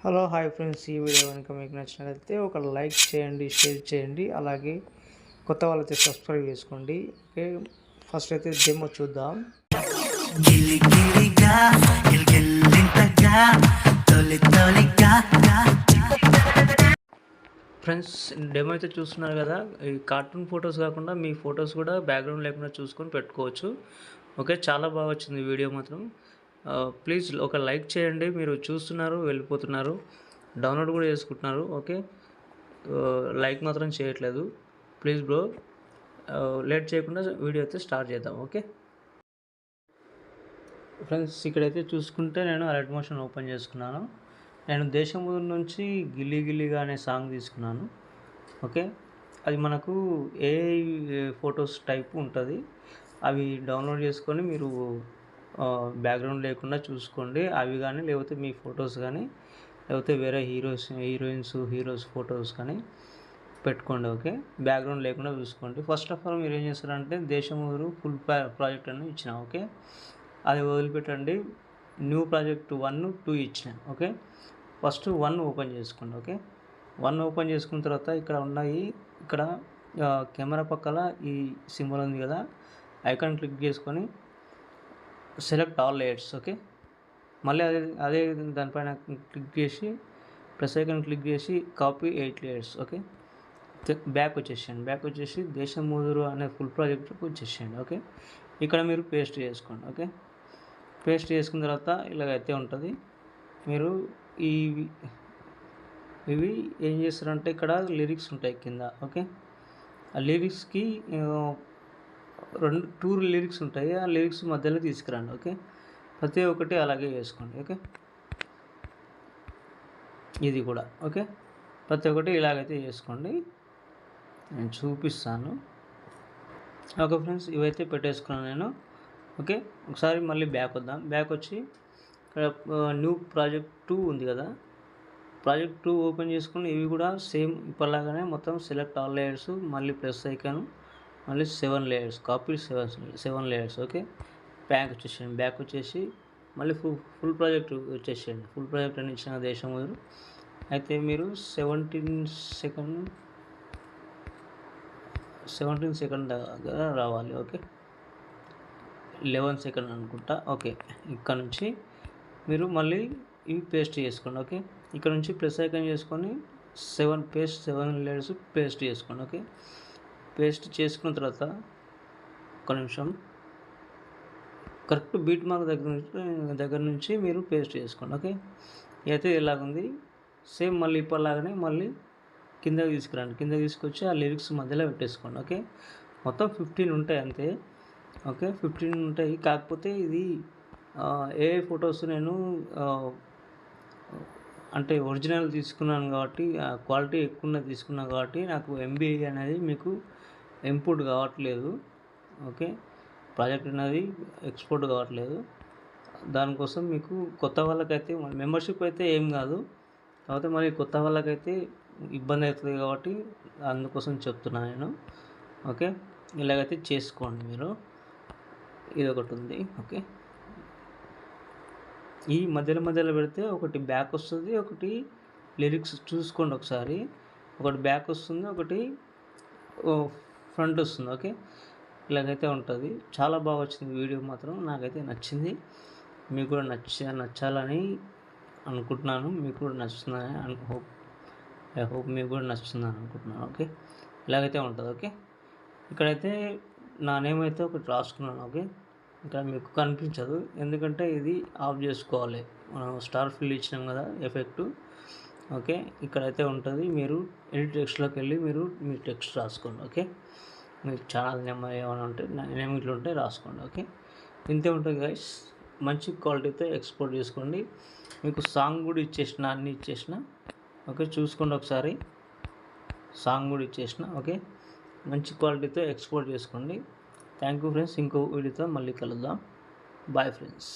Hello hi friends, ఈ video కనుక మీకు నచ్చినట్లయితే ఒక లైక్ చేయండి, షేర్ చేయండి, అలాగే కొత్త వాళ్ళైతే సబ్స్క్రైబ్ చేసుకోండి. ఓకే, ఫస్ట్ అయితే డెమో చూద్దాం. ఫ్రెండ్స్, డెమో అయితే చూస్తున్నారు కదా, ఈ కార్టూన్ ఫొటోస్ కాకుండా మీ ఫొటోస్ కూడా బ్యాక్గ్రౌండ్ లేకుండా చూసుకొని పెట్టుకోవచ్చు. ఓకే, చాలా బాగా వచ్చింది వీడియో మాత్రం. ప్లీజ్ ఒక లైక్ చేయండి. మీరు చూస్తున్నారు, వెళ్ళిపోతున్నారు, డౌన్లోడ్ కూడా చేసుకుంటున్నారు. ఓకే, లైక్ మాత్రం చేయట్లేదు. ప్లీజ్ బ్రో, లేట్ చేయకుండా వీడియో అయితే స్టార్ట్ చేద్దాం. ఓకే ఫ్రెండ్స్, ఇక్కడైతే చూసుకుంటే నేను అలర్ట్ మోషన్ ఓపెన్ చేసుకున్నాను. నేను దేశం నుంచి గిల్లీ గిల్లీగా అనే సాంగ్ తీసుకున్నాను. ఓకే, అది మనకు ఏఐ ఫొటోస్ టైప్ ఉంటుంది. అవి డౌన్లోడ్ చేసుకొని మీరు బ్యాక్గ్రౌండ్ లేకుండా చూసుకోండి. అవి కానీ లేకపోతే మీ ఫొటోస్ కానీ లేకపోతే వేరే హీరోస్ ఫొటోస్ కానీ పెట్టుకోండి. ఓకే, బ్యాక్గ్రౌండ్ లేకుండా చూసుకోండి. ఫస్ట్ ఆఫ్ ఆల్ మీరు ఏం చేస్తారంటే దేశముదురు ఫుల్ ప్రాజెక్ట్ అని ఇచ్చిన. ఓకే, అది వదిలిపెట్టండి. న్యూ ప్రాజెక్ట్ 1, 2 ఇచ్చిన. ఓకే, ఫస్ట్ 1 ఓపెన్ చేసుకోండి. ఓకే, 1 ఓపెన్ చేసుకున్న తర్వాత ఇక్కడ ఉన్నాయి, ఇక్కడ కెమెరా పక్కల ఈ సింబల్ ఉంది కదా, ఐకాన్ క్లిక్ చేసుకొని సెలెక్ట్ ఆల్ లేయర్స్. ఓకే, మళ్ళీ అదే దానిపైన క్లిక్ చేసి ప్లస్ ఐకాన్ క్లిక్ చేసి కాపీ 8 లేయర్స్. ఓకే, బ్యాక్ వచ్చేసి దేశం ముదురు అనే ఫుల్ ప్రాజెక్ట్కి వచ్చేసేయండి. ఓకే, ఇక్కడ మీరు పేస్ట్ చేసుకోండి. ఓకే, పేస్ట్ చేసుకున్న తర్వాత ఇలాగైతే ఉంటుంది. మీరు ఇవి ఏం చేస్తారంటే ఇక్కడ లిరిక్స్ ఉంటాయి కింద. ఓకే, ఆ లిరిక్స్కి 2 లిరిక్స్ ఉంటాయి. ఆ లిరిక్స్ మధ్యలో తీసుకురండి. ఓకే, ప్రతి ఒక్కటి అలాగే చేసుకోండి. ఓకే, ఇది కూడా. ఓకే, ప్రతి ఒక్కటి ఇలాగైతే చేసుకోండి. నేను చూపిస్తాను. ఓకే ఫ్రెండ్స్, ఇవైతే పెట్టేసుకున్నాను నేను. ఓకే, ఒకసారి మళ్ళీ బ్యాక్ వద్దాం. బ్యాక్ వచ్చి ఇక్కడ న్యూ ప్రాజెక్ట్ 2 ఉంది కదా, ప్రాజెక్ట్ 2 ఓపెన్ చేసుకుని ఇవి కూడా సేమ్ ఇప్పటిలాగానే మొత్తం సెలెక్ట్ ఆల్ లేయర్స్, మళ్ళీ ప్లస్ ఐకాన్, మళ్ళీ 7 layers, copy 7 layers. Okay, back వచ్చేసి మళ్ళీ ఫుల్ ప్రాజెక్ట్ వచ్చేసేయండి. ఫుల్ ప్రాజెక్ట్ అని ఇచ్చిన దేశం వదులు అయితే మీరు 17 సెకండ్ దగ్గర రావాలి. ఓకే, 11 సెకండ్ అనుకుంటా. ఓకే, ఇక్కడ నుంచి మీరు మళ్ళీ ఇవి పేస్ట్ చేసుకోండి. ఓకే, ఇక్కడ నుంచి ప్లస్ ఐకాన్ చేసుకొని 7 లేయర్స్ పేస్ట్ చేసుకోండి. ఓకే, పేస్ట్ చేసుకున్న తర్వాత ఒక నిమిషం, కరెక్ట్ బీట్ మార్క్ దగ్గర నుంచి మీరు పేస్ట్ చేసుకోండి. ఓకే, అయితే ఇలాగుంది సేమ్. మళ్ళీ ఇప్పటిలాగానే మళ్ళీ కిందకి తీసుకురండి. కిందకి తీసుకొచ్చి ఆ లిరిక్స్ మధ్యలో పెట్టేసుకోండి. ఓకే, మొత్తం 15 ఉంటాయి అంతే. ఓకే, 15 ఉంటాయి. కాకపోతే ఇది ఏ ఫొటోస్ నేను అంటే ఒరిజినల్ తీసుకున్నాను కాబట్టి, క్వాలిటీ ఎక్కువ తీసుకున్నాను కాబట్టి నాకు ఎంబీ అనేది మీకు ఇంపోర్ట్ కావట్లేదు. ఓకే, ప్రాజెక్ట్ అనేది ఎక్స్పోర్ట్ కావట్లేదు. దానికోసం మీకు కొత్త వాళ్ళకైతే మెంబర్షిప్ అయితే ఏం కాదు, కాకపోతే మరి కొత్త వాళ్ళకైతే ఇబ్బంది అవుతుంది కాబట్టి అందుకోసం చెప్తున్నాను నేను. ఓకే, ఇలాగైతే చేసుకోండి మీరు. ఇది ఒకటి ఉంది. ఓకే, ఈ మధ్యలో పెడితే ఒకటి బ్యాక్ వస్తుంది, ఒకటి లిరిక్స్ చూసుకోండి ఒకసారి. ఒకటి బ్యాక్ వస్తుంది, ఒకటి ఫ్రంట్ వస్తుంది. ఓకే, ఇలాగైతే ఉంటుంది. చాలా బాగా వచ్చింది వీడియో మాత్రం, నాకైతే నచ్చింది. మీకు కూడా నచ్చాలని అనుకుంటున్నాను. మీకు కూడా నచ్చుతుందని ఐ హోప్ మీకు కూడా నచ్చుతుందని అనుకుంటున్నాను. ఓకే, ఇలాగైతే ఉంటుంది. ఓకే, ఇక్కడైతే నా నేమ్ అయితే ఒకటి రాసుకున్నాను. ఓకే, ఇంకా మీకు కనిపించదు ఎందుకంటే ఇది ఆఫ్ చేసుకోవాలి. మనం స్టార్ ఫిల్ ఇచ్చినాం కదా ఎఫెక్ట్. ఓకే, ఇక్కడైతే ఉంటుంది. మీరు ఎడిట్ టెక్స్ట్లోకి వెళ్ళి మీరు మీ టెక్స్ట్ రాసుకోండి. ఓకే, మీకు ఛానల్ నెంబర్ ఏమైనా ఉంటే నేమ్ ఇట్లా ఉంటే రాసుకోండి. ఓకే, ఇంతే ఉంటుంది గైస్. మంచి క్వాలిటీతో ఎక్స్పోర్ట్ చేసుకోండి. మీకు సాంగ్ కూడా ఇచ్చేసిన, అన్నీ ఇచ్చేసిన. ఓకే, చూసుకోండి ఒకసారి. సాంగ్ కూడా ఇచ్చేసిన. ఓకే, మంచి క్వాలిటీతో ఎక్స్పోర్ట్ చేసుకోండి. Thank you friends. ఇంకో వీడియోతో మళ్ళీ కలుద్దాం. Bye friends.